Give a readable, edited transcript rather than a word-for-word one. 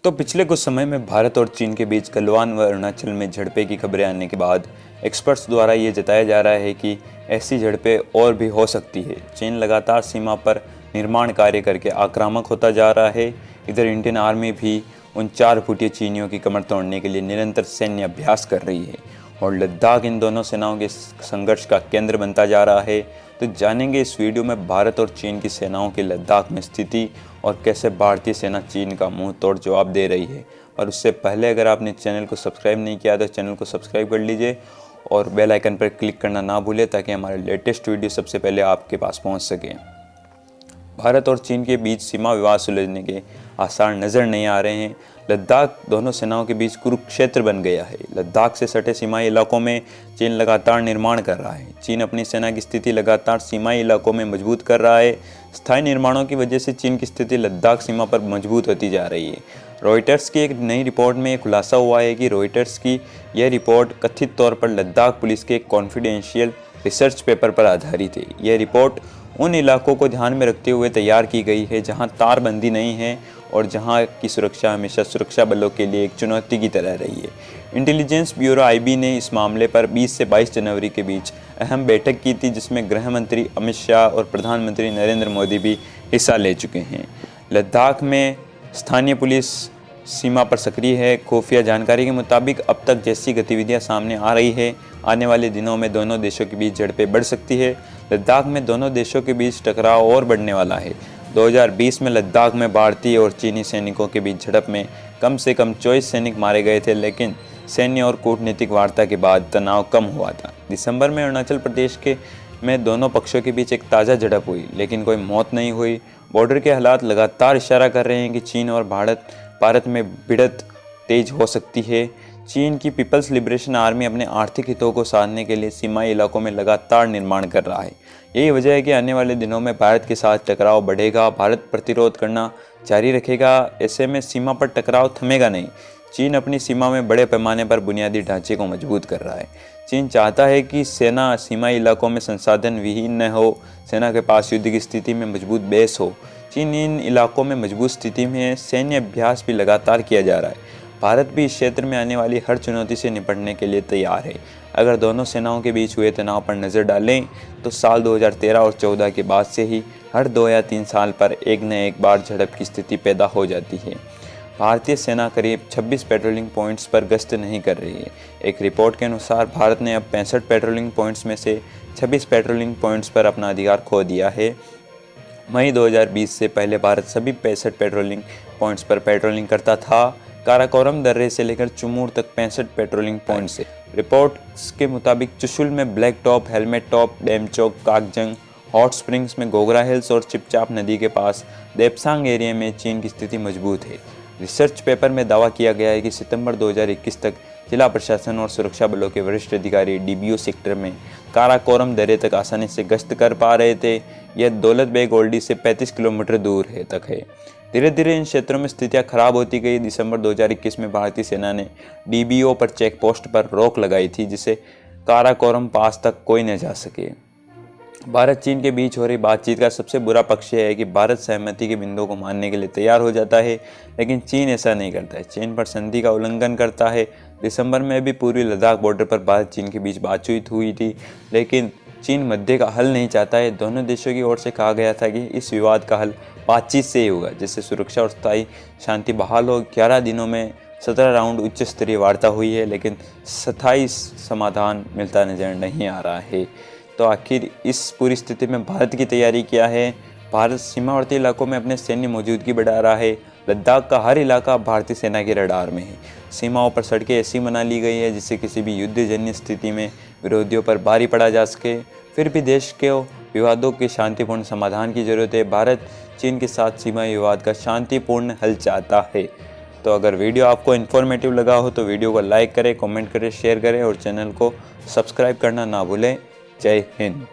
तो पिछले कुछ समय में भारत और चीन के बीच गलवान व अरुणाचल में झड़पें की खबरें आने के बाद एक्सपर्ट्स द्वारा ये जताया जा रहा है कि ऐसी झड़पें और भी हो सकती है। चीन लगातार सीमा पर निर्माण कार्य करके आक्रामक होता जा रहा है। इधर इंडियन आर्मी भी उन 4 फुटिया चीनियों की कमर तोड़ने के लिए निरंतर सैन्य अभ्यास कर रही है और लद्दाख इन दोनों सेनाओं के संघर्ष का केंद्र बनता जा रहा है। तो जानेंगे इस वीडियो में भारत और चीन की सेनाओं की लद्दाख में स्थिति और कैसे भारतीय सेना चीन का मुंह तोड़ जवाब दे रही है। और उससे पहले अगर आपने चैनल को सब्सक्राइब नहीं किया तो चैनल को सब्सक्राइब कर लीजिए और बेल आइकन पर क्लिक करना ना भूलें ताकि हमारे लेटेस्ट वीडियो सबसे पहले आपके पास पहुंच सके। भारत और चीन के बीच सीमा विवाद सुलझने के आसार नज़र नहीं आ रहे हैं। लद्दाख दोनों सेनाओं के बीच कुरुक्षेत्र बन गया है। लद्दाख से सटे सीमाई इलाकों में चीन लगातार निर्माण कर रहा है। चीन अपनी सेना की स्थिति लगातार सीमाई इलाकों में मजबूत कर रहा है। स्थायी निर्माणों की वजह से चीन की स्थिति लद्दाख सीमा पर मजबूत होती जा रही है। रॉयटर्स की एक नई रिपोर्ट में खुलासा हुआ है कि रॉयटर्स की यह रिपोर्ट कथित तौर पर लद्दाख पुलिस के एक कॉन्फिडेंशियल रिसर्च पेपर पर आधारित है। यह रिपोर्ट उन इलाकों को ध्यान में रखते हुए तैयार की गई है जहां तारबंदी नहीं है और जहां की सुरक्षा हमेशा सुरक्षा बलों के लिए एक चुनौती की तरह रही है। इंटेलिजेंस ब्यूरो आईबी ने इस मामले पर 20 से 22 जनवरी के बीच अहम बैठक की थी जिसमें गृह मंत्री अमित शाह और प्रधानमंत्री नरेंद्र मोदी भी हिस्सा ले चुके हैं। लद्दाख में स्थानीय पुलिस सीमा पर सक्रिय है। खुफिया जानकारी के मुताबिक अब तक जैसी गतिविधियां सामने आ रही है, आने वाले दिनों में दोनों देशों के बीच झड़पें बढ़ सकती है। लद्दाख में दोनों देशों के बीच टकराव और बढ़ने वाला है। 2020 में लद्दाख में भारतीय और चीनी सैनिकों के बीच झड़प में कम से कम 24 सैनिक मारे गए थे, लेकिन सैन्य और कूटनीतिक वार्ता के बाद तनाव कम हुआ था। दिसंबर में अरुणाचल प्रदेश में दोनों पक्षों के बीच एक ताज़ा झड़प हुई, लेकिन कोई मौत नहीं हुई। बॉर्डर के हालात लगातार इशारा कर रहे हैं कि चीन और भारत में भिड़ंत तेज हो सकती है। चीन की पीपल्स लिबरेशन आर्मी अपने आर्थिक हितों को साधने के लिए सीमाई इलाकों में लगातार निर्माण कर रहा है। यही वजह है कि आने वाले दिनों में भारत के साथ टकराव बढ़ेगा। भारत प्रतिरोध करना जारी रखेगा। ऐसे में सीमा पर टकराव थमेगा नहीं। चीन अपनी सीमा में बड़े पैमाने पर बुनियादी ढांचे को मजबूत कर रहा है। चीन चाहता है कि सेना सीमाई इलाकों में संसाधन विहीन न हो, सेना के पास युद्ध की स्थिति में मजबूत बेस हो। चीन इन इलाकों में मजबूत स्थिति में है। सैन्य अभ्यास भी लगातार किया जा रहा है। भारत भी इस क्षेत्र में आने वाली हर चुनौती से निपटने के लिए तैयार है। अगर दोनों सेनाओं के बीच हुए तनाव पर नज़र डालें तो साल 2013 और 14 के बाद से ही हर 2 या 3 साल पर एक न एक बार झड़प की स्थिति पैदा हो जाती है। भारतीय सेना करीब 26 पेट्रोलिंग पॉइंट्स पर गश्त नहीं कर रही है। एक रिपोर्ट के अनुसार भारत ने अब 65 पेट्रोलिंग पॉइंट्स में से 26 पेट्रोलिंग पॉइंट्स पर अपना अधिकार खो दिया है। मई 2020 से पहले भारत सभी 65 पेट्रोलिंग पॉइंट्स पर पेट्रोलिंग करता था। काराकोरम दर्रे से लेकर चुमूर तक 65 पेट्रोलिंग पॉइंट्स है। रिपोर्ट्स के मुताबिक चुशुल में black top, helmet top, Demchok, Kakjung, hot springs में गोगरा हिल्स और चिपचाप नदी के पास देपसांग एरिया में चीन की स्थिति मजबूत है। रिसर्च पेपर में दावा किया गया है कि सितंबर 2021 तक जिला प्रशासन और सुरक्षा बलों के वरिष्ठ अधिकारी डीबीओ सेक्टर में काराकोरम दर्रे तक आसानी से गश्त कर पा रहे थे। यह दौलत बेग ओल्डी से 35 किलोमीटर दूर तक है। धीरे धीरे इन क्षेत्रों में स्थितियां खराब होती गई। दिसंबर 2021 में भारतीय सेना ने डीबीओ पर चेक पोस्ट पर रोक लगाई थी जिससे काराकोरम पास तक कोई न जा सके। भारत चीन के बीच हो रही बातचीत का सबसे बुरा पक्ष यह है कि भारत सहमति के बिंदुओं को मानने के लिए तैयार हो जाता है, लेकिन चीन ऐसा नहीं करता है। चीन पर संधि का उल्लंघन करता है। दिसंबर में भी पूर्वी लद्दाख बॉर्डर पर भारत चीन के बीच बातचीत हुई थी, लेकिन चीन मध्य का हल नहीं चाहता है। दोनों देशों की ओर से कहा गया था कि इस विवाद का हल बातचीत से ही होगा जिससे सुरक्षा और स्थायी शांति बहाल हो। 11 दिनों में 17 राउंड उच्च स्तरीय वार्ता हुई है, लेकिन स्थायी समाधान मिलता नजर नहीं आ रहा है। तो आखिर इस पूरी स्थिति में भारत की तैयारी क्या है? भारत सीमावर्ती इलाकों में अपने सैन्य मौजूदगी बढ़ा रहा है। लद्दाख का हर इलाका भारतीय सेना के रडार में है। सीमाओं पर सड़कें ऐसी बना ली गई है जिससे किसी भी युद्धजन्य स्थिति में विरोधियों पर भारी पड़ा जा सके। फिर भी देश के विवादों के शांतिपूर्ण समाधान की जरूरत है। भारत चीन के साथ सीमा विवाद का शांतिपूर्ण हल चाहता है। तो अगर वीडियो आपको इन्फॉर्मेटिव लगा हो तो वीडियो को लाइक करें, कमेंट करें, शेयर करें और चैनल को सब्सक्राइब करना ना भूलें। जय हिंद।